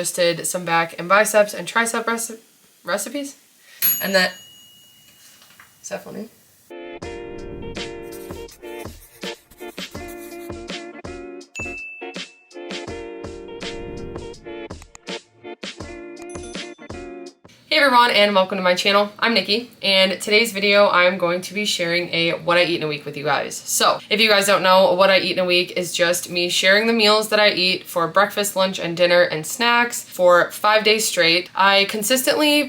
Just did some back and biceps and tricep recipes. And that, is that funny? Hey everyone, and welcome to my channel. I'm Nikki, and today's video I'm going to be sharing a what I eat in a week with you guys. So if you guys don't know, what I eat in a week is just me sharing the meals that I eat for breakfast, lunch, and dinner and snacks for 5 days straight. I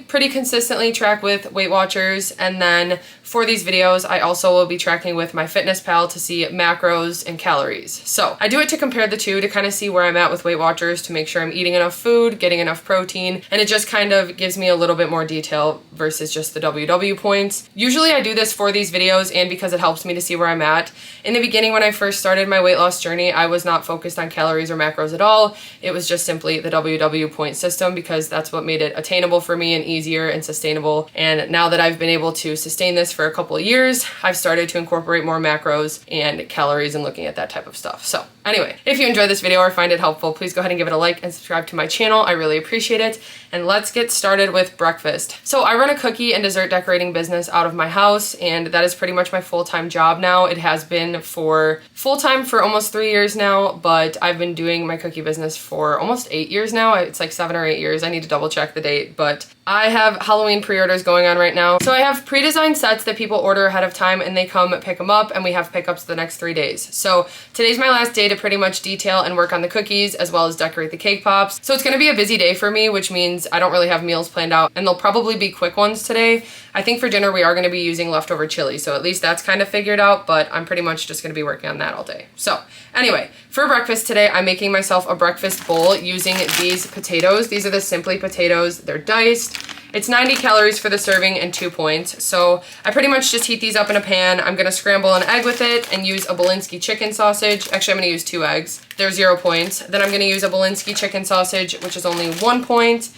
pretty consistently track with WeightWatchers, and then for these videos I also will be tracking with MyFitnessPal to see macros and calories. So I do it to compare the two to kind of see where I'm at with WeightWatchers to make sure I'm eating enough food, getting enough protein, and it just kind of gives me a little bit more detail versus just the WW points. Usually I do this for these videos and because it helps me to see where I'm at. In the beginning, when I first started my weight loss journey, I was not focused on calories or macros at all. It was just simply the WW point system because that's what made it attainable for me and easier and sustainable. And now that I've been able to sustain this for a couple of years, I've started to incorporate more macros and calories and looking at that type of stuff. So anyway, if you enjoyed this video or find it helpful, please go ahead and give it a like and subscribe to my channel. I really appreciate it. And let's get started with breakfast. So I run a cookie and dessert decorating business out of my house, and that is pretty much my full-time job now. It has been for full-time for almost 3 years now, but I've been doing my cookie business for almost 8 years now. It's like 7 or 8 years. I need to double check the date, but I have Halloween pre-orders going on right now. So I have pre-designed sets that people order ahead of time and they come pick them up, and we have pickups the next 3 days. So today's my last day to pretty much detail and work on the cookies as well as decorate the cake pops. So it's gonna be a busy day for me, which means I don't really have meals planned out, and they'll probably be quick ones today. I think for dinner we are gonna be using leftover chili, so at least that's kind of figured out, but I'm pretty much just gonna be working on that all day. So anyway, for breakfast today, I'm making myself a breakfast bowl using these potatoes. These are the Simply potatoes. They're diced. It's 90 calories for the serving and 2 points. So I pretty much just heat these up in a pan. I'm gonna scramble an egg with it and use a Belinsky chicken sausage. Actually, I'm gonna use 2 eggs. They're 0 points. Then I'm gonna use a Belinsky chicken sausage, which is only 1 point.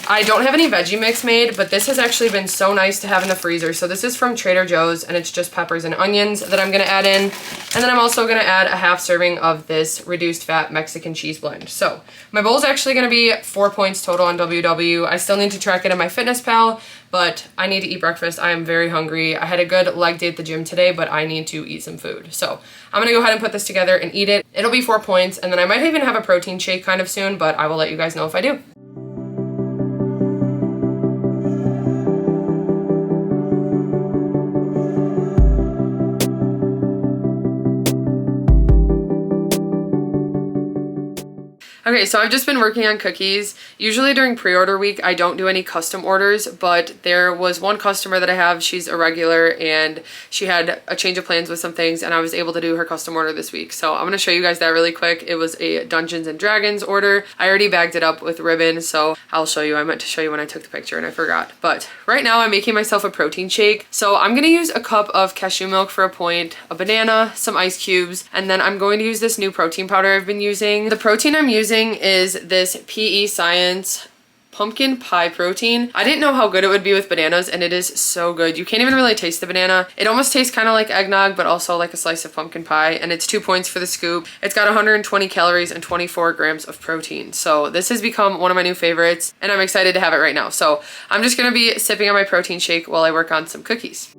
I don't have any veggie mix made, but this has actually been so nice to have in the freezer. So this is from Trader Joe's, and it's just peppers and onions that I'm gonna add in. And then I'm also gonna add a half serving of this reduced fat Mexican cheese blend. So my bowl is actually gonna be 4 points total on WW. I still need to track it in MyFitnessPal, but I need to eat breakfast. I am very hungry. I had a good leg day at the gym today, but I need to eat some food. So I'm gonna go ahead and put this together and eat it. It'll be 4 points, and then I might even have a protein shake kind of soon, but I will let you guys know if I do. Okay, so I've just been working on cookies. Usually during pre-order week, I don't do any custom orders, but there was one customer that I have, she's a regular, and she had a change of plans with some things, and I was able to do her custom order this week. So I'm gonna show you guys that really quick. It was a Dungeons and Dragons order. I already bagged it up with ribbon, so I'll show you. I meant to show you when I took the picture and I forgot. But right now I'm making myself a protein shake. So I'm gonna use a cup of cashew milk for a point, a banana, some ice cubes, and then I'm going to use this new protein powder I've been using. The protein I'm using is this PE Science pumpkin pie protein. I didn't know how good it would be with bananas, and it is so good. You can't even really taste the banana. It almost tastes kind of like eggnog, but also like a slice of pumpkin pie, and it's 2 points for the scoop. It's got 120 calories and 24 grams of protein. So this has become one of my new favorites, and I'm excited to have it right now. So I'm just gonna be sipping on my protein shake while I work on some cookies.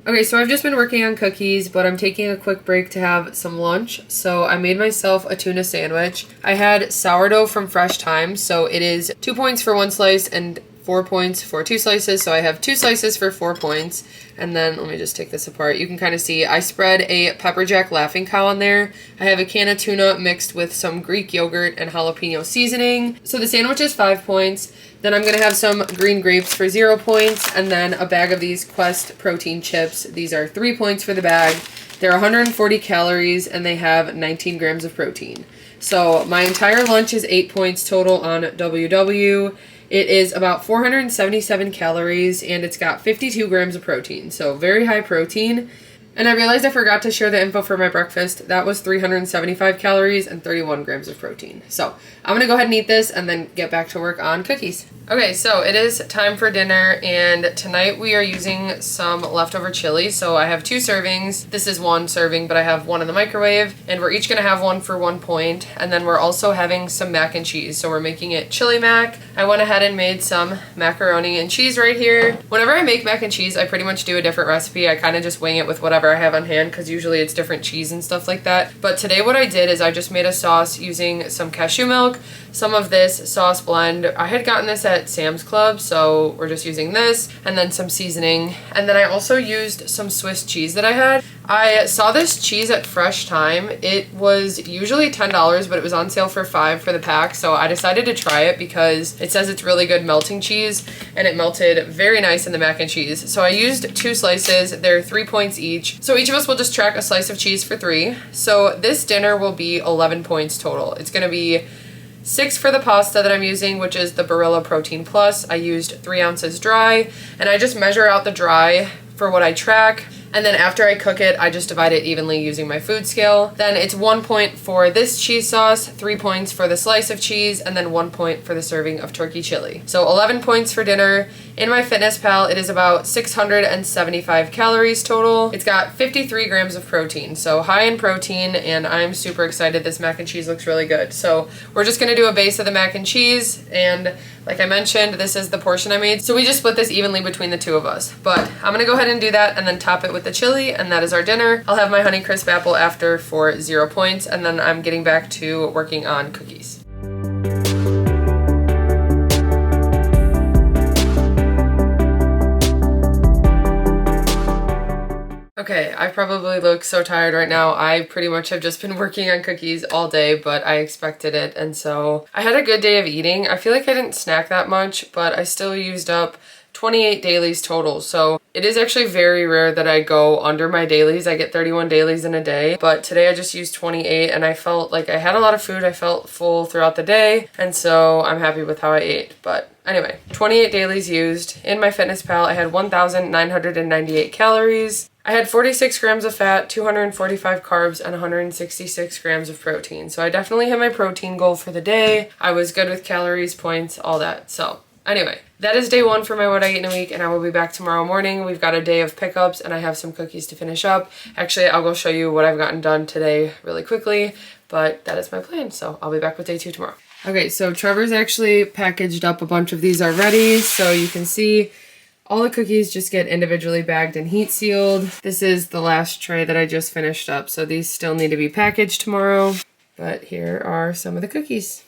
Okay, so I've just been working on cookies, but I'm taking a quick break to have some lunch. So I made myself a tuna sandwich. I had sourdough from Fresh Thyme, so it is 2 points for 1 slice and 4 points for 2 slices. So I have 2 slices for 4 points. And then let me just take this apart. You can kind of see I spread a pepper jack Laughing Cow on there. I have a can of tuna mixed with some Greek yogurt and jalapeno seasoning. So the sandwich is 5 points. Then I'm gonna have some green grapes for 0 points, and then a bag of these Quest protein chips. These are 3 points for the bag. They're 140 calories and they have 19 grams of protein. So my entire lunch is 8 points total on WW. It is about 477 calories and it's got 52 grams of protein. So very high protein. And I realized I forgot to share the info for my breakfast. That was 375 calories and 31 grams of protein. So I'm gonna go ahead and eat this and then get back to work on cookies. Okay, so it is time for dinner, and tonight we are using some leftover chili. So I have 2 servings. This is 1 serving, but I have 1 in the microwave, and we're each gonna have 1 for 1 point. And then we're also having some mac and cheese. So we're making it chili mac. I went ahead and made some macaroni and cheese right here. Whenever I make mac and cheese, I pretty much do a different recipe. I kind of just wing it with whatever I have on hand, because usually it's different cheese and stuff like that. But today what I did is I just made a sauce using some cashew milk, some of this sauce blend. I had gotten this at Sam's Club, so we're just using this, and then some seasoning. And then I also used some Swiss cheese that I had. I saw this cheese at Fresh Thyme. It was usually $10, but it was on sale for $5 for the pack, so I decided to try it because it says it's really good melting cheese, and it melted very nice in the mac and cheese. So I used 2 slices. They're 3 points each. So each of us will just track a slice of cheese for 3. So this dinner will be 11 points total. It's gonna be 6 for the pasta that I'm using, which is the Barilla Protein Plus. I used 3 ounces dry, and I just measure out the dry for what I track. And then after I cook it, I just divide it evenly using my food scale. Then it's 1 point for this cheese sauce, 3 points for the slice of cheese, and then 1 point for the serving of turkey chili. So 11 points for dinner. In MyFitnessPal, it is about 675 calories total. It's got 53 grams of protein, so high in protein, and I'm super excited. This mac and cheese looks really good. So we're just gonna do a base of the mac and cheese, and like I mentioned, this is the portion I made. So we just split this evenly between the 2 of us. But I'm gonna go ahead and do that and then top it with the chili, and that is our dinner. I'll have my Honeycrisp apple after for 0 points, and then I'm getting back to working on cookies. Okay, I probably look so tired right now. I pretty much have just been working on cookies all day, but I expected it, and so I had a good day of eating. I feel like I didn't snack that much, but I still used up 28 dailies total. So it is actually very rare that I go under my dailies. I get 31 dailies in a day, but today I just used 28, and I felt like I had a lot of food. I felt full throughout the day, and so I'm happy with how I ate. But anyway, 28 dailies used. In MyFitnessPal, I had 1,998 calories. I had 46 grams of fat, 245 carbs, and 166 grams of protein. So I definitely hit my protein goal for the day. I was good with calories, points, all that. So anyway, that is day 1 for my What I Eat in a Week, and I will be back tomorrow morning. We've got a day of pickups, and I have some cookies to finish up. Actually, I'll go show you what I've gotten done today really quickly, but that is my plan. So I'll be back with day 2 tomorrow. Okay, so Trevor's actually packaged up a bunch of these already, so you can see all the cookies just get individually bagged and heat sealed. This is the last tray that I just finished up, so these still need to be packaged tomorrow. But here are some of the cookies.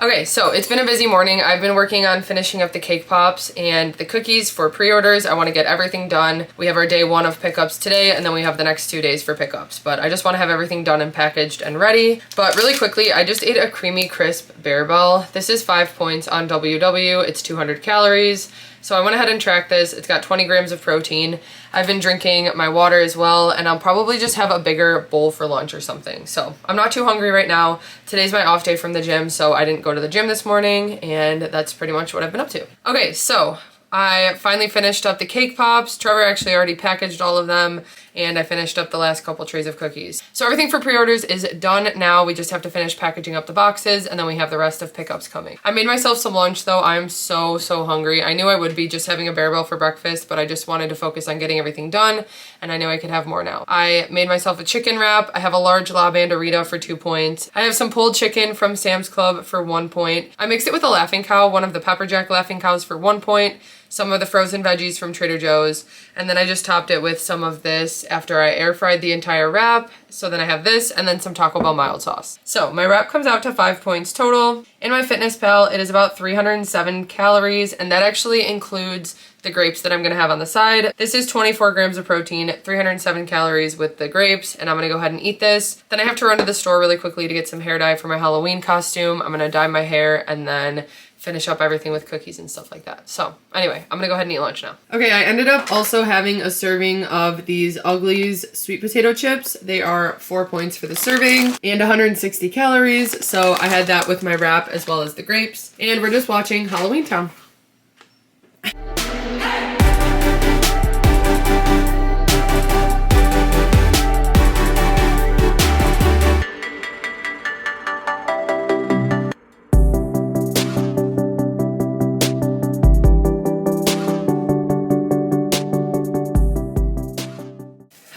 Okay, so it's been a busy morning. I've been working on finishing up the cake pops and the cookies for pre-orders. I want to get everything done. We have our day 1 of pickups today, and then we have the next 2 days for pickups. But I just want to have everything done and packaged and ready. But really quickly, I just ate a creamy crisp Bearbell. This is 5 points on WW. It's 200 calories. So I went ahead and tracked this. It's got 20 grams of protein. I've been drinking my water as well, and I'll probably just have a bigger bowl for lunch or something. So I'm not too hungry right now. Today's my off day from the gym, so I didn't go to the gym this morning, and that's pretty much what I've been up to. Okay, so I finally finished up the cake pops. Trevor actually already packaged all of them, and I finished up the last couple trays of cookies. So everything for pre-orders is done now. We just have to finish packaging up the boxes, and then we have the rest of pickups coming. I made myself some lunch though. I'm so hungry. I knew I would be just having a Bearbell for breakfast, but I just wanted to focus on getting everything done, and I knew I could have more now. I made myself a chicken wrap. I have a large La Banderita for 2 points. I have some pulled chicken from Sam's Club for 1 point. I mixed it with a Laughing Cow, one of the Pepper Jack Laughing Cows for 1 point. Some of the frozen veggies from Trader Joe's, and then I just topped it with some of this after I air fried the entire wrap. So then I have this and then some Taco Bell mild sauce. So my wrap comes out to 5 points total. In MyFitnessPal, it is about 307 calories, and that actually includes the grapes that I'm gonna have on the side. This is 24 grams of protein, 307 calories with the grapes, and I'm gonna go ahead and eat this. Then I have to run to the store really quickly to get some hair dye for my Halloween costume. I'm gonna dye my hair and then finish up everything with cookies and stuff like that. So anyway, I'm gonna go ahead and eat lunch now. Okay, I ended up also having a serving of these Uglies sweet potato chips. They are 4 points for the serving and 160 calories. So I had that with my wrap as well as the grapes. And we're just watching Halloween Town.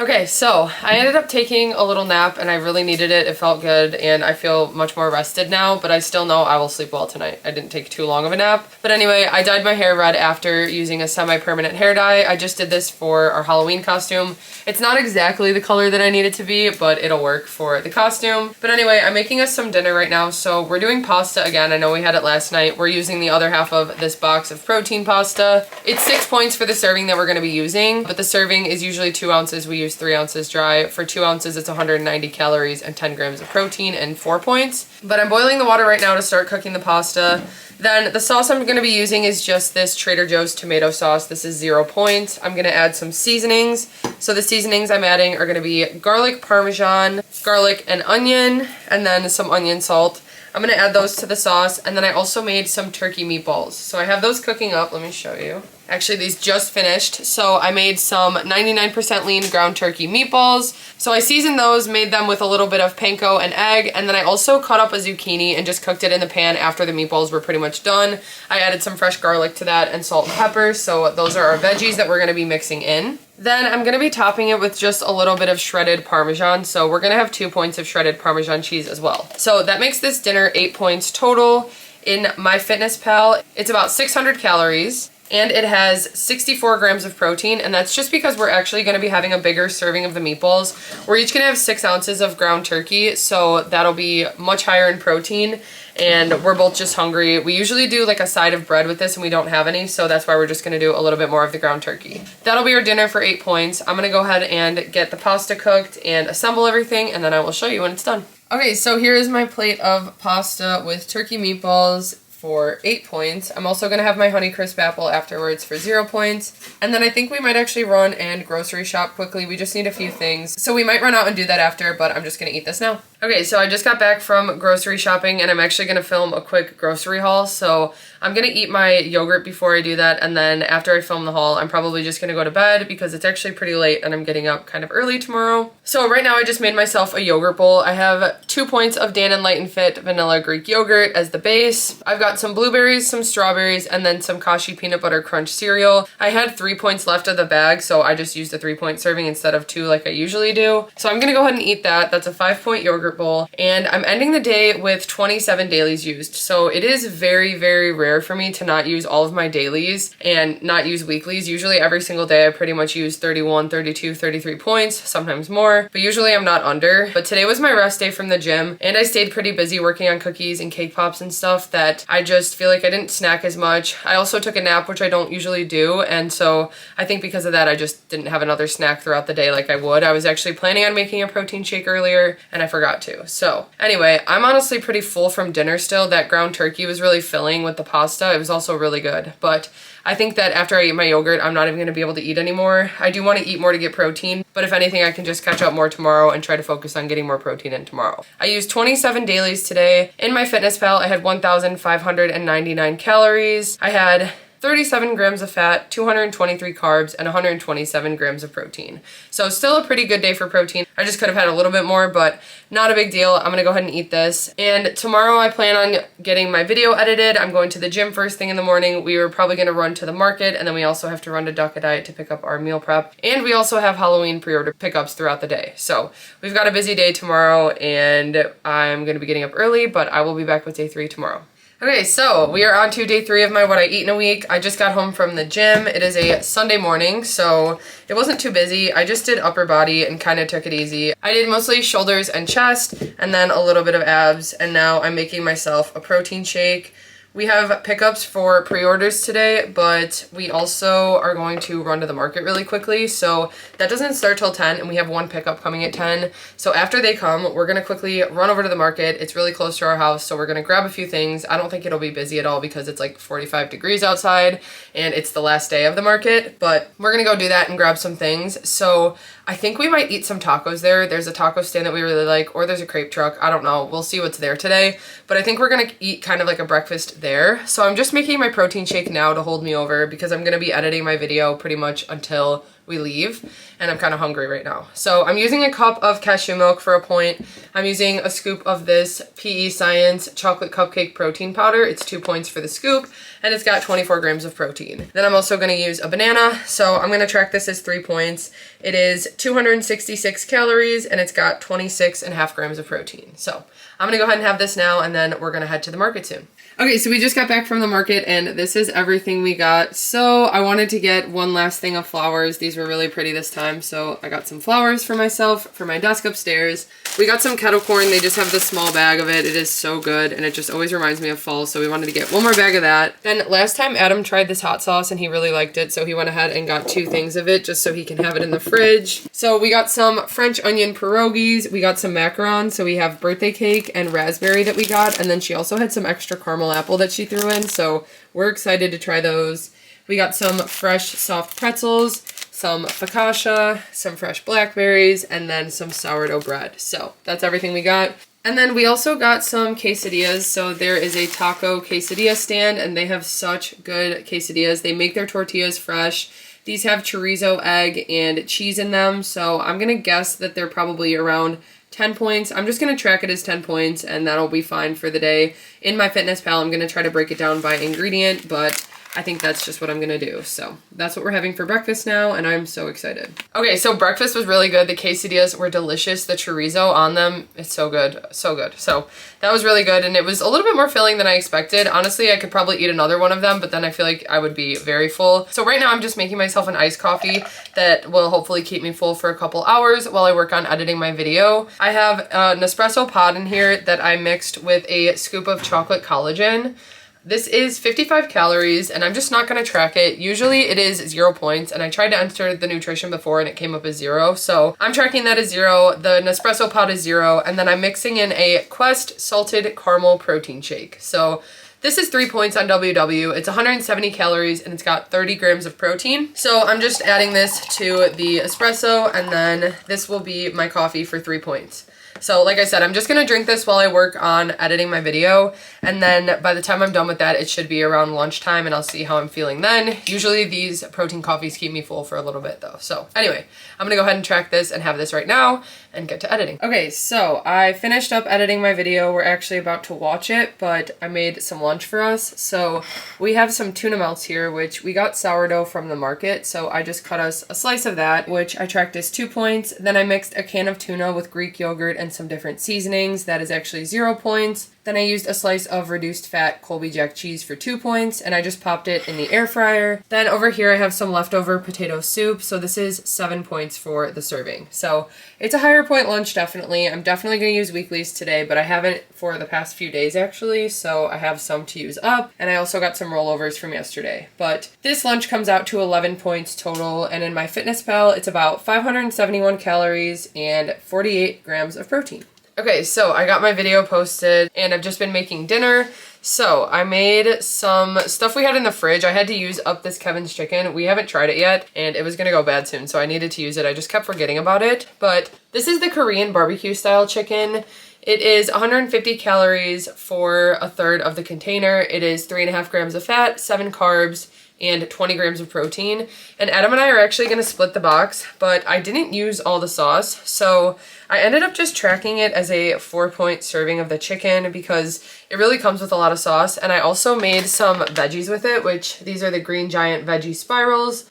Okay, so I ended up taking a little nap and I really needed it. It felt good and I feel much more rested now, but I still know I will sleep well tonight. I didn't take too long of a nap. But anyway, I dyed my hair red after using a semi-permanent hair dye. I just did this for our Halloween costume. It's not exactly the color that I need it to be, but it'll work for the costume. But anyway, I'm making us some dinner right now. So we're doing pasta again. I know we had it last night. We're using the other half of this box of protein pasta. It's 6 points for the serving that we're gonna be using, but the serving is usually 2 ounces. We use 3 ounces dry. For 2 ounces, it's 190 calories and 10 grams of protein and 4 points. But I'm boiling the water right now to start cooking the pasta. Then the sauce I'm gonna be using is just this Trader Joe's tomato sauce. This is 0 points. I'm gonna add some seasonings. So the seasonings I'm adding are gonna be garlic parmesan, garlic and onion, and then some onion salt. I'm gonna add those to the sauce, and then I also made some turkey meatballs. So I have those cooking up. Let me show you. Actually, these just finished. So I made some 99% lean ground turkey meatballs. So I seasoned those, made them with a little bit of panko and egg, and then I also cut up a zucchini and just cooked it in the pan after the meatballs were pretty much done. I added some fresh garlic to that and salt and pepper. So those are our veggies that we're gonna be mixing in. Then I'm gonna be topping it with just a little bit of shredded Parmesan. So we're gonna have 2 points of shredded Parmesan cheese as well. So that makes this dinner 8 points total. In MyFitnessPal, it's about 600 calories. And it has 64 grams of protein, and that's just because we're actually going to be having a bigger serving of the meatballs. We're each going to have 6 ounces of ground turkey, so that'll be much higher in protein, and we're both just hungry. We usually do like a side of bread with this, and we don't have any, so that's why we're just going to do a little bit more of the ground turkey. That'll be our dinner for 8 points. I'm going to go ahead and get the pasta cooked and assemble everything, and then I will show you when it's done. Okay, so here is my plate of pasta with turkey meatballs for 8 points. I'm also going to have my Honeycrisp apple afterwards for 0 points. And then I think we might actually run and grocery shop quickly. We just need a few things. So we might run out and do that after, but I'm just going to eat this now. Okay, so I just got back from grocery shopping and I'm actually going to film a quick grocery haul. So I'm going to eat my yogurt before I do that, and then after I film the haul, I'm probably just going to go to bed because it's actually pretty late and I'm getting up kind of early tomorrow. So right now I just made myself a yogurt bowl. I have 2 points of damnlilt vanilla Greek yogurt as the base. I've got some blueberries, some strawberries, and then some Kashi peanut butter crunch cereal. I had 3 points left of the bag, so I just used a 3-point serving instead of 2 like I usually do. So I'm going to go ahead and eat that. That's a 5-point yogurt bowl, and I'm ending the day with 27 dailies used. So it is very, very rare for me to not use all of my dailies and not use weeklies. Usually every single day I pretty much use 31, 32, 33 points, sometimes more, but usually I'm not under. But today was my rest day from the gym, and I stayed pretty busy working on cookies and cake pops and stuff that I just feel like I didn't snack as much. I also took a nap, which I don't usually do, and so I think because of that I just didn't have another snack throughout the day like I would. I was actually planning on making a protein shake earlier and I forgot to. So anyway, I'm honestly pretty full from dinner still. That ground turkey was really filling with the pasta. It was also really good, but I think that after I eat my yogurt, I'm not even going to be able to eat anymore. I do want to eat more to get protein, but if anything, I can just catch up more tomorrow and try to focus on getting more protein in tomorrow. I used 27 dailies today. In MyFitnessPal, I had 1,599 calories. I had 37 grams of fat, 223 carbs, and 127 grams of protein. So still a pretty good day for protein. I just could have had a little bit more, but not a big deal. I'm gonna go ahead and eat this. And tomorrow I plan on getting my video edited. I'm going to the gym first thing in the morning. We were probably gonna run to the market, and then we also have to run to Duck a Diet to pick up our meal prep. And we also have Halloween pre-order pickups throughout the day. So we've got a busy day tomorrow, and I'm gonna be getting up early, but I will be back with day 3 tomorrow. Okay, so we are on to day 3 of my what I eat in a week. I just got home from the gym. It is a Sunday morning, so it wasn't too busy. I just did upper body and kind of took it easy. I did mostly shoulders and chest, and then a little bit of abs, and now I'm making myself a protein shake We have pickups for pre-orders today, but we also are going to run to the market really quickly. So that doesn't start till 10 and we have one pickup coming at 10. So after they come, we're gonna quickly run over to the market. It's really close to our house, so we're gonna grab a few things. I don't think it'll be busy at all because it's like 45 degrees outside and it's the last day of the market, but we're gonna go do that and grab some things. So I think we might eat some tacos there. There's a taco stand that we really like, or there's a crepe truck. I don't know. We'll see what's there today, but I think we're gonna eat kind of like a breakfast there. So I'm just making my protein shake now to hold me over because I'm gonna be editing my video pretty much until we leave, and I'm kind of hungry right now. So I'm using a cup of cashew milk for a point. I'm using a scoop of this PE Science chocolate cupcake protein powder. It's 2 points for the scoop, and it's got 24 grams of protein. Then I'm also gonna use a banana, so I'm gonna track this as 3 points. It is 266 calories, and it's got 26.5 grams of protein. So I'm gonna go ahead and have this now, and then we're gonna head to the market soon. Okay, so we just got back from the market and this is everything we got. So I wanted to get one last thing of flowers. These were really pretty this time. So I got some flowers for myself, for my desk upstairs. We got some kettle corn. They just have the small bag of it. It is so good and it just always reminds me of fall. So we wanted to get one more bag of that. Then last time Adam tried this hot sauce and he really liked it. So he went ahead and got 2 things of it just so he can have it in the fridge. So we got some French onion pierogies. We got some macarons. So we have birthday cake and raspberry that we got. And then she also had some extra caramel apple that she threw in, so we're excited to try those. We got some fresh soft pretzels, some focaccia, some fresh blackberries, and then some sourdough bread. So that's everything we got. And then we also got some quesadillas. So there is a taco quesadilla stand and they have such good quesadillas. They make their tortillas fresh. These have chorizo, egg, and cheese in them. So I'm gonna guess that they're probably around 10 points. I'm just going to track it as 10 points and that'll be fine for the day. In MyFitnessPal, I'm going to try to break it down by ingredient, but I think that's just what I'm going to do. So that's what we're having for breakfast now and I'm so excited. Okay, so breakfast was really good. The quesadillas were delicious. The chorizo on them, it's so good, so good. So that was really good and it was a little bit more filling than I expected. Honestly, I could probably eat another one of them, but then I feel like I would be very full. So right now I'm just making myself an iced coffee that will hopefully keep me full for a couple hours while I work on editing my video. I have an espresso pod in here that I mixed with a scoop of chocolate collagen. This is 55 calories and I'm just not going to track it. Usually it is 0 points and I tried to enter the nutrition before and it came up as 0. So I'm tracking that as 0. The Nespresso pod is 0 and then I'm mixing in a Quest salted caramel protein shake. So this is 3 points on WW. It's 170 calories and it's got 30 grams of protein. So I'm just adding this to the espresso and then this will be my coffee for 3 points. So like I said, I'm just going to drink this while I work on editing my video. And then by the time I'm done with that, it should be around lunchtime and I'll see how I'm feeling then. Usually these protein coffees keep me full for a little bit though. So anyway, I'm going to go ahead and track this and have this right now and get to editing. Okay, so I finished up editing my video. We're actually about to watch it, but I made some lunch for us. So we have some tuna melts here, which we got sourdough from the market. So I just cut us a slice of that, which I tracked as 2 points. Then I mixed a can of tuna with Greek yogurt and some different seasonings. That is actually 0 points. Then I used a slice of reduced fat Colby Jack cheese for 2 points and I just popped it in the air fryer. Then over here I have some leftover potato soup. So this is 7 points for the serving. So it's a higher point lunch definitely. I'm definitely going to use weeklies today, but I haven't for the past few days actually. So I have some to use up and I also got some rollovers from yesterday. But this lunch comes out to 11 points total and in MyFitnessPal it's about 571 calories and 48 grams of protein. Okay, so I got my video posted and I've just been making dinner. So I made some stuff we had in the fridge. I had to use up this Kevin's chicken. We haven't tried it yet and it was gonna go bad soon, so I needed to use it. I just kept forgetting about it. But this is the Korean barbecue style chicken. It is 150 calories for a third of the container. It is 3.5 grams of fat, 7 carbs, and 20 grams of protein. And Adam and I are actually gonna split the box, but I didn't use all the sauce. So I ended up just tracking it as a 4-point serving of the chicken because it really comes with a lot of sauce. And I also made some veggies with it, which these are the Green Giant veggie spirals.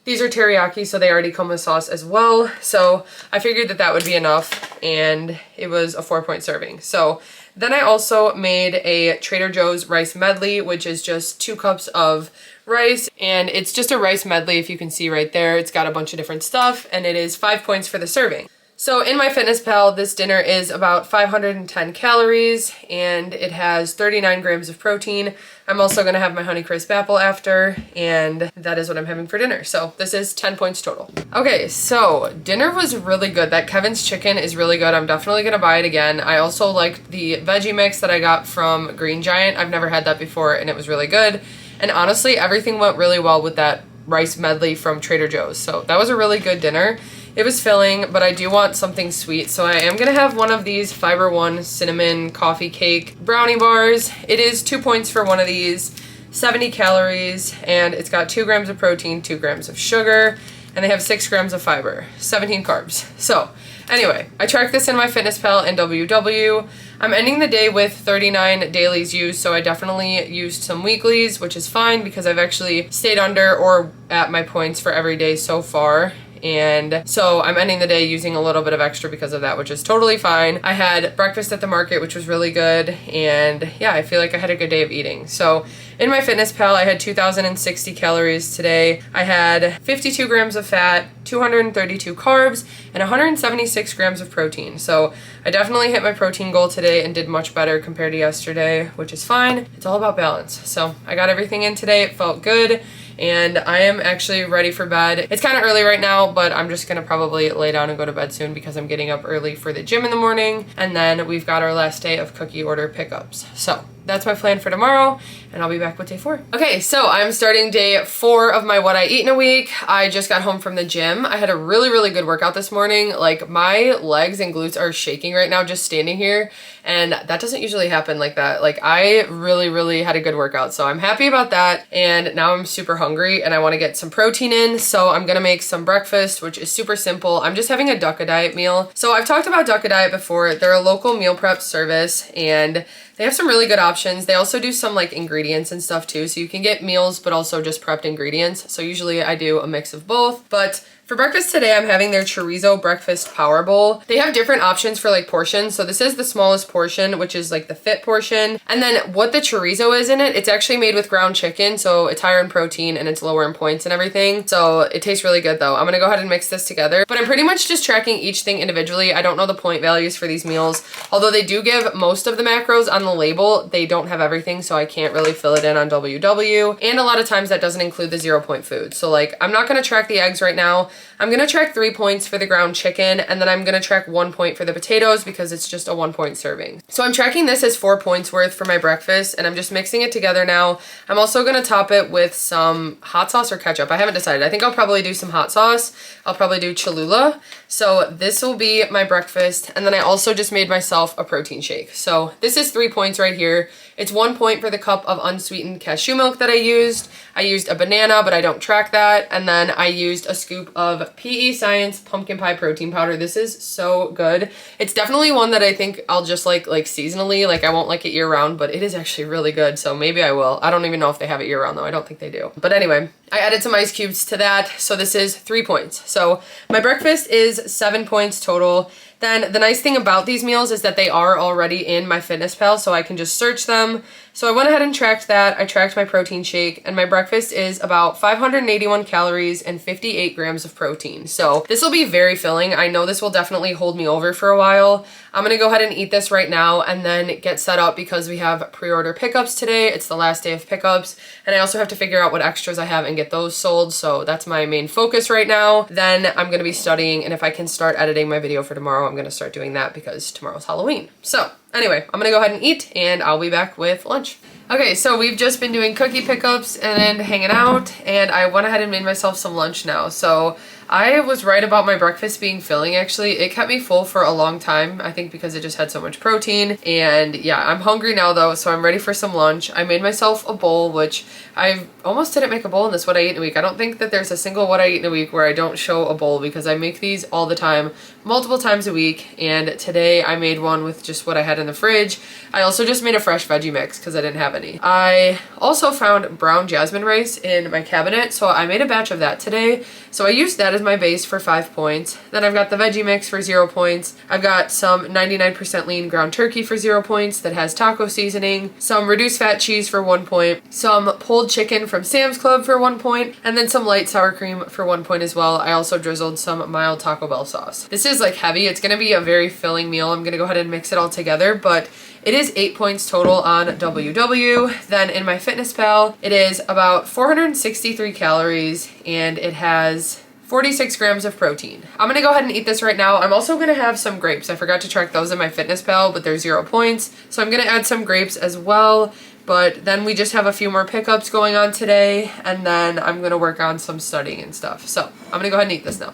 These are teriyaki, so they already come with sauce as well. So I figured that that would be enough and it was a 4-point serving. So then I also made a Trader Joe's rice medley, which is just 2 cups of rice, and it's just a rice medley if you can see right there. It's got a bunch of different stuff and it is 5 points for the serving. So in MyFitnessPal, this dinner is about 510 calories and it has 39 grams of protein. I'm also gonna have my Honeycrisp apple after, and that is what I'm having for dinner. So this is 10 points total. Okay, so dinner was really good. That Kevin's chicken is really good. I'm definitely gonna buy it again. I also liked the veggie mix that I got from Green Giant. I've never had that before and it was really good. And honestly, everything went really well with that rice medley from Trader Joe's. So that was a really good dinner. It was filling, but I do want something sweet, so I am gonna have one of these Fiber One cinnamon coffee cake brownie bars. It is 2 points for one of these, 70 calories, and it's got 2 grams of protein, 2 grams of sugar, and they have 6 grams of fiber, 17 carbs. So anyway, I tracked this in MyFitnessPal and WW. I'm ending the day with 39 dailies used, so I definitely used some weeklies, which is fine because I've actually stayed under or at my points for every day so far. And so I'm ending the day using a little bit of extra because of that, which is totally fine. I had breakfast at the market, which was really good. And yeah, I feel like I had a good day of eating. So in MyFitnessPal, I had 2,060 calories today. I had 52 grams of fat, 232 carbs, and 176 grams of protein. So I definitely hit my protein goal today and did much better compared to yesterday, which is fine. It's all about balance. So I got everything in today. It felt good. And I am actually ready for bed. It's kind of early right now, but I'm just gonna probably lay down and go to bed soon because I'm getting up early for the gym in the morning. And then we've got our last day of cookie order pickups. So that's my plan for tomorrow, and I'll be back with day 4. Okay, so I'm starting day 4 of my what I eat in a week. I just got home from the gym. I had a really good workout this morning. Like, my legs and glutes are shaking right now just standing here, and that doesn't usually happen like that. Like, I really had a good workout, so I'm happy about that. And now I'm super hungry and I want to get some protein in, so I'm gonna make some breakfast, which is super simple. I'm just having a Duck a Diet meal. So I've talked about Duck a Diet before. They're a local meal prep service and they have some really good options. They also do some like ingredients and stuff too, so you can get meals but also just prepped ingredients. So usually I do a mix of both, but for breakfast today, I'm having their chorizo breakfast power bowl. They have different options for like portions. So this is the smallest portion, which is like the fit portion. And then what the chorizo is in it, it's actually made with ground chicken. So it's higher in protein and it's lower in points and everything. So it tastes really good though. I'm gonna go ahead and mix this together, but I'm pretty much just tracking each thing individually. I don't know the point values for these meals. Although they do give most of the macros on the label, they don't have everything. So I can't really fill it in on WW. And a lot of times that doesn't include the 0 point food. So like, I'm not gonna track the eggs right now. I'm gonna track 3 points for the ground chicken, and then I'm gonna track 1 point for the potatoes because it's just a 1 point serving. So I'm tracking this as 4 points worth for my breakfast, and I'm just mixing it together now. I'm also gonna top it with some hot sauce or ketchup. I haven't decided. I think I'll probably do some hot sauce. I'll probably do Cholula. So this will be my breakfast, and then I also just made myself a protein shake. So this is 3 points right here. It's 1 point for the cup of unsweetened cashew milk that I used. I used a banana, but I don't track that. And then I used a scoop of PE Science pumpkin pie protein powder. This is so good. It's definitely one that I think I'll just like seasonally. Like, I won't like it year round, but it is actually really good. So maybe I will. I don't even know if they have it year round though. I don't think they do. But anyway, I added some ice cubes to that. So this is 3 points. So my breakfast is 7 points total. Then the nice thing about these meals is that they are already in MyFitnessPal, so I can just search them. So I went ahead and tracked that. I tracked my protein shake, and my breakfast is about 581 calories and 58 grams of protein. So this will be very filling. I know this will definitely hold me over for a while. I'm gonna go ahead and eat this right now and then get set up because we have pre-order pickups today. It's the last day of pickups, and I also have to figure out what extras I have and get those sold. So that's my main focus right now. Then I'm gonna be studying, and if I can start editing my video for tomorrow, I'm gonna start doing that because tomorrow's Halloween. So anyway, I'm gonna go ahead and eat and I'll be back with lunch. Okay, so we've just been doing cookie pickups and hanging out, and I went ahead and made myself some lunch now. So I was right about my breakfast being filling, actually. It kept me full for a long time, I think because it just had so much protein. And yeah, I'm hungry now though, so I'm ready for some lunch. I made myself a bowl, which I almost didn't make a bowl in this What I Eat in a Week. I don't think that there's a single What I Eat in a Week where I don't show a bowl because I make these all the time, multiple times a week. And today I made one with just what I had in the fridge. I also just made a fresh veggie mix because I didn't have any. I also found brown jasmine rice in my cabinet, so I made a batch of that today. So I used that as is my base for 5 points. Then I've got the veggie mix for 0 points. I've got some 99% lean ground turkey for 0 points that has taco seasoning, some reduced fat cheese for 1 point, some pulled chicken from Sam's Club for 1 point, and then some light sour cream for 1 point as well. I also drizzled some mild Taco Bell sauce. This is like heavy. It's gonna be a very filling meal. I'm gonna go ahead and mix it all together, but it is 8 points total on WW. Then in MyFitnessPal, it is about 463 calories and it has 46 grams of protein. I'm gonna go ahead and eat this right now. I'm also gonna have some grapes. I forgot to track those in MyFitnessPal, but they're 0 points. So I'm gonna add some grapes as well. But then we just have a few more pickups going on today, and then I'm gonna work on some studying and stuff. So I'm gonna go ahead and eat this now.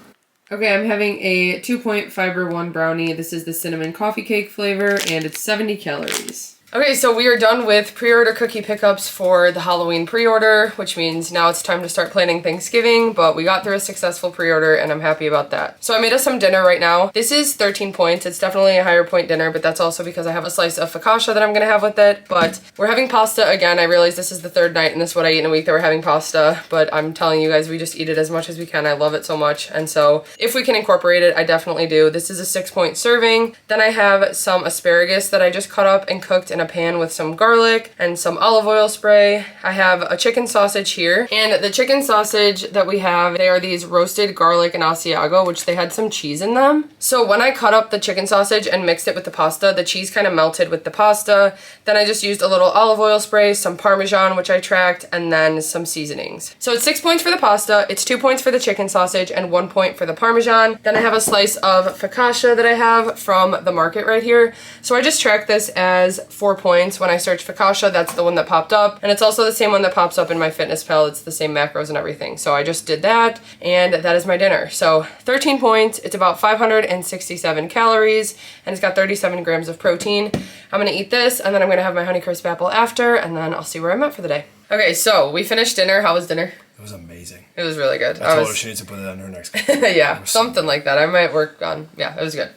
Okay, I'm having a 2-point Fiber One brownie. This is the cinnamon coffee cake flavor, and it's 70 calories. Okay, so we are done with pre-order cookie pickups for the Halloween pre-order, which means now it's time to start planning Thanksgiving, but we got through a successful pre-order and I'm happy about that. So I made us some dinner right now. This is 13 points. It's definitely a higher point dinner, but that's also because I have a slice of focaccia that I'm gonna have with it. But we're having pasta again. I realize this is the third night in this What I Eat in a Week that we're having pasta, but I'm telling you guys, we just eat it as much as we can. I love it so much. And so if we can incorporate it, I definitely do. This is a 6-point serving. Then I have some asparagus that I just cut up and cooked in a pan with some garlic and some olive oil spray. I have a chicken sausage here, and the chicken sausage that we have, they are these roasted garlic and Asiago, which they had some cheese in them. So when I cut up the chicken sausage and mixed it with the pasta, the cheese kind of melted with the pasta. Then I just used a little olive oil spray, some Parmesan, which I tracked, and then some seasonings. So it's 6 points for the pasta, it's 2 points for the chicken sausage, and 1 point for the Parmesan. Then I have a slice of focaccia that I have from the market right here. So I just tracked this as 4 points. When I searched focaccia, that's the one that popped up, and it's also the same one that pops up in MyFitnessPal. It's the same macros and everything. So I just did that, and that is my dinner. So 13 points, it's about 567 calories, and it's got 37 grams of protein. I'm gonna eat this, and then I'm gonna have my Honeycrisp apple after, and then I'll see where I'm at for the day. Okay, so we finished dinner. How was dinner? It was amazing. It was really good. I told her she needs to put it on her next one. Yeah, something like that. I might work on, yeah, it was good.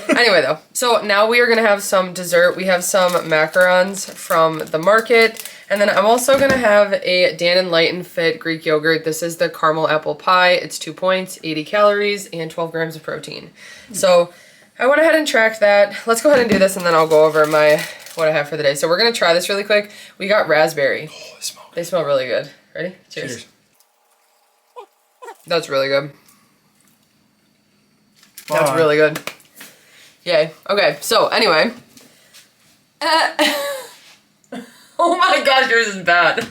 Anyway though, so now we are gonna have some dessert. We have some macarons from the market, and then I'm also gonna have a damnlilt Greek yogurt. This is the caramel apple pie. It's 2 points, 80 calories, and 12 grams of protein. So I went ahead and tracked that. Let's go ahead and do this, and then I'll go over what I have for the day. So we're gonna try this really quick. We got raspberry. Oh, they smell good. They smell really good. Ready? Cheers. That's really good. That's really good. Yay. Okay, so anyway. Oh my gosh, yours is bad.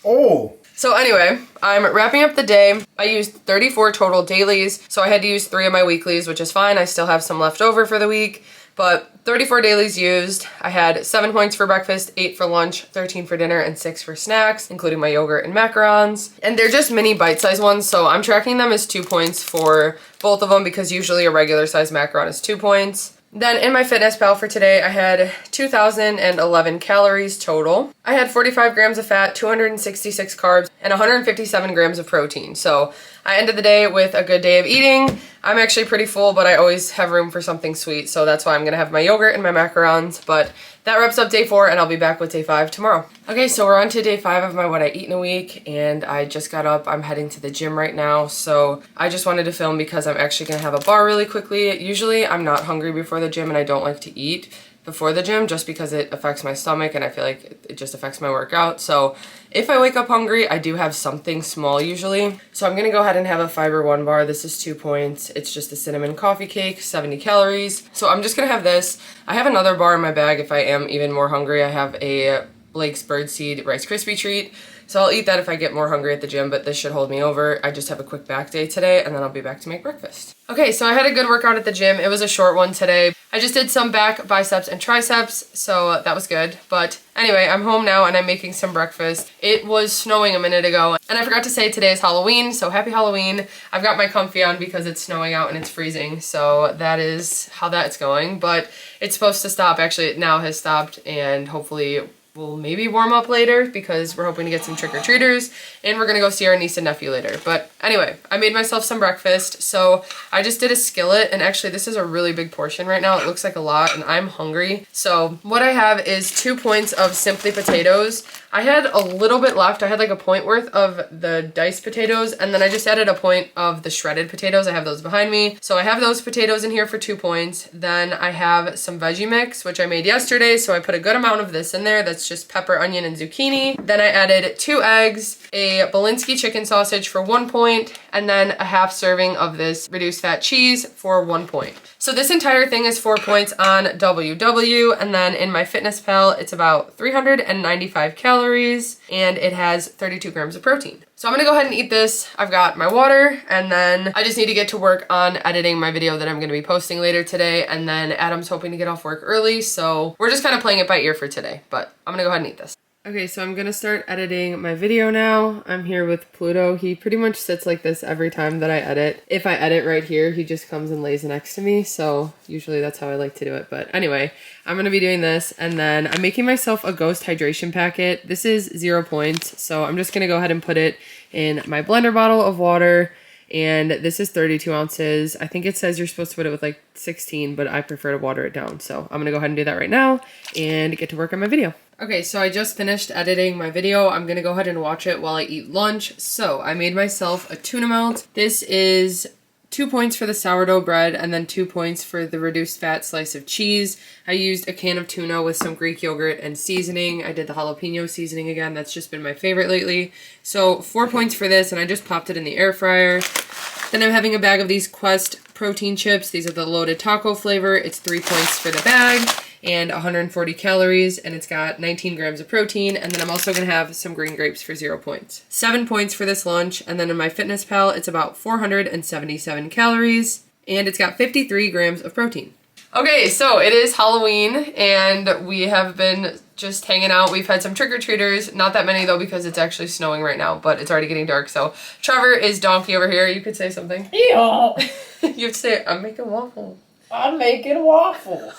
Oh! So anyway, I'm wrapping up the day. I used 34 total dailies, so I had to use 3 of my weeklies, which is fine. I still have some left over for the week. But 34 dailies used. I had 7 points for breakfast, 8 for lunch, 13 for dinner, and 6 for snacks, including my yogurt and macarons. And they're just mini bite-sized ones, so I'm tracking them as 2 points for both of them because usually a regular size macaron is 2 points. Then in MyFitnessPal for today, I had 2,011 calories total. I had 45 grams of fat, 266 carbs, and 157 grams of protein. So I ended the day with a good day of eating. I'm actually pretty full, but I always have room for something sweet. So that's why I'm gonna have my yogurt and my macarons. But that wraps up day 4, and I'll be back with day 5 tomorrow. Okay, so we're on to day 5 of my What I Eat in a Week, and I just got up. I'm heading to the gym right now, so I just wanted to film because I'm actually gonna have a bar really quickly. Usually I'm not hungry before the gym, and I don't like to eat before the gym just because it affects my stomach, and I feel like it just affects my workout. So if I wake up hungry, I do have something small usually. So I'm gonna go ahead and have a Fiber One bar. This is 2 points. It's just a cinnamon coffee cake, 70 calories. So I'm just gonna have this. I have another bar in my bag if I am even more hungry. I have a Blake's Birdseed Rice Krispie treat. So I'll eat that if I get more hungry at the gym, but this should hold me over. I just have a quick back day today, and then I'll be back to make breakfast. Okay, so I had a good workout at the gym. It was a short one today. I just did some back, biceps, and triceps, so that was good. But anyway, I'm home now, and I'm making some breakfast. It was snowing a minute ago, and I forgot to say today is Halloween, so happy Halloween. I've got my comfy on because it's snowing out and it's freezing, so that is how that's going. But it's supposed to stop. Actually, it now has stopped, and hopefully we'll maybe warm up later because we're hoping to get some trick-or-treaters, and we're gonna go see our niece and nephew later. But anyway, I made myself some breakfast. So I just did a skillet, and actually this is a really big portion right now. It looks like a lot, and I'm hungry. So what I have is 2 points of Simply potatoes. I had a little bit left. I had like a point worth of the diced potatoes, and then I just added a point of the shredded potatoes. I have those behind me. So I have those potatoes in here for 2 points. Then I have some veggie mix, which I made yesterday. So I put a good amount of this in there. That's just pepper, onion, and zucchini. Then I added 2 eggs, a Belinsky chicken sausage for 1 point, and then a half serving of this reduced fat cheese for 1 point. So this entire thing is 4 points on WW, and then in MyFitnessPal, it's about 395 calories, and it has 32 grams of protein. So I'm gonna go ahead and eat this. I've got my water, and then I just need to get to work on editing my video that I'm gonna be posting later today, and then Adam's hoping to get off work early, so we're just kind of playing it by ear for today, but I'm gonna go ahead and eat this. Okay, so I'm gonna start editing my video now. I'm here with Pluto. He pretty much sits like this every time that I edit. If I edit right here, he just comes and lays next to me, so usually that's how I like to do it. But anyway, I'm gonna be doing this, and then I'm making myself a Ghost hydration packet. This is 0 points, so I'm just gonna go ahead and put it in my blender bottle of water, and this is 32 ounces. I think it says you're supposed to put it with like 16, but I prefer to water it down. So I'm gonna go ahead and do that right now and get to work on my video. Okay, so I just finished editing my video. I'm gonna go ahead and watch it while I eat lunch. So I made myself a tuna melt. This is 2 points for the sourdough bread, and then 2 points for the reduced fat slice of cheese. I used a can of tuna with some Greek yogurt and seasoning. I did the jalapeno seasoning again. That's just been my favorite lately. So 4 points for this, and I just popped it in the air fryer. Then I'm having a bag of these Quest protein chips. These are the loaded taco flavor. It's 3 points for the bag and 140 calories, and it's got 19 grams of protein. And then I'm also gonna have some green grapes for 0 points. 7 points for this lunch, and then in MyFitnessPal, it's about 477 calories, and it's got 53 grams of protein. Okay, so it is Halloween, and we have been just hanging out. We've had some trick-or-treaters, not that many though because it's actually snowing right now, but it's already getting dark. So Trevor is Donkey over here. You could say something. Yeah. You have to say, I'm making waffles. I'm making waffles.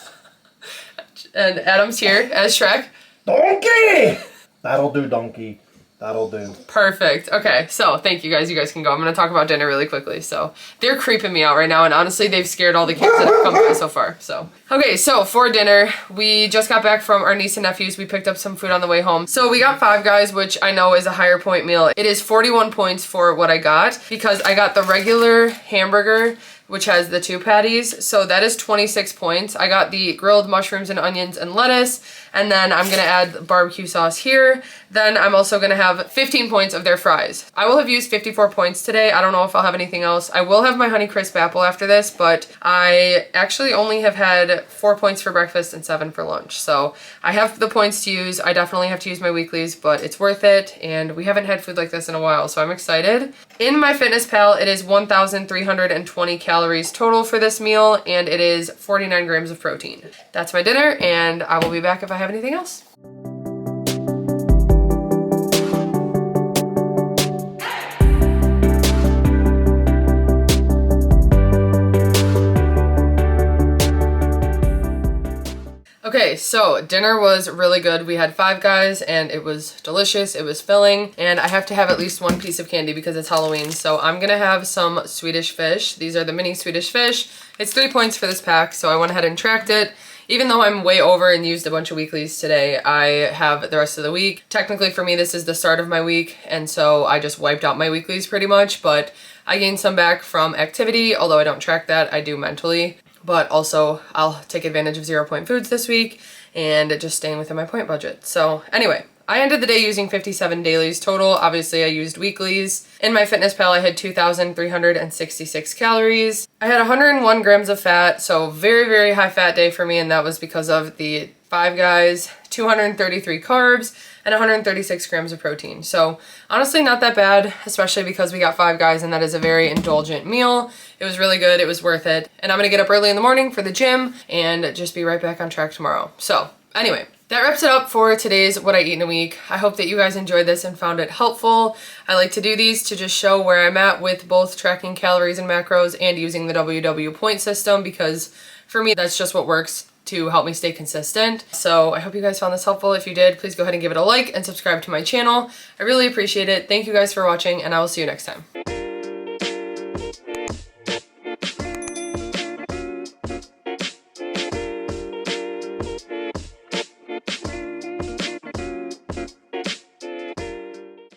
And Adam's here as Shrek. Donkey! That'll do, donkey. That'll do. Perfect. Okay, so thank you guys. You guys can go. I'm going to talk about dinner really quickly. So they're creeping me out right now, and honestly, they've scared all the kids that have come by so far. So okay, so for dinner, we just got back from our niece and nephews. We picked up some food on the way home. So we got Five Guys, which I know is a higher point meal. It is 41 points for what I got because I got the regular hamburger, which has the 2 patties. So that is 26 points. I got the grilled mushrooms and onions and lettuce, and then I'm gonna add barbecue sauce here. Then I'm also gonna have 15 points of their fries. I will have used 54 points today. I don't know if I'll have anything else. I will have my Honeycrisp apple after this, but I actually only have had 4 points for breakfast and 7 for lunch. So I have the points to use. I definitely have to use my weeklies, but it's worth it. And we haven't had food like this in a while, so I'm excited. In MyFitnessPal, it is 1,320 calories total for this meal, and it is 49 grams of protein. That's my dinner, and I will be back if I have anything else. Okay, so dinner was really good. We had Five Guys and it was delicious. It was filling, and I have to have at least one piece of candy because it's Halloween. So I'm gonna have some Swedish fish. These are the mini Swedish fish. It's 3 points for this pack, so I went ahead and tracked it. Even though I'm way over and used a bunch of weeklies today, I have the rest of the week. Technically for me, this is the start of my week, and so I just wiped out my weeklies pretty much, but I gained some back from activity, although I don't track that, I do mentally. But also, I'll take advantage of 0 point foods this week and just staying within my point budget. So anyway, I ended the day using 57 dailies total. Obviously, I used weeklies. In MyFitnessPal, I had 2,366 calories. I had 101 grams of fat, so very, very high fat day for me, and that was because of the Five Guys, 233 carbs, and 136 grams of protein. So honestly, not that bad, especially because we got Five Guys and that is a very indulgent meal. It was really good, it was worth it. And I'm gonna get up early in the morning for the gym and just be right back on track tomorrow. So anyway, that wraps it up for today's What I Eat in a Week. I hope that you guys enjoyed this and found it helpful. I like to do these to just show where I'm at with both tracking calories and macros and using the WW point system, because for me, that's just what works to help me stay consistent. So I hope you guys found this helpful. If you did, please go ahead and give it a like and subscribe to my channel. I really appreciate it. Thank you guys for watching, and I will see you next time.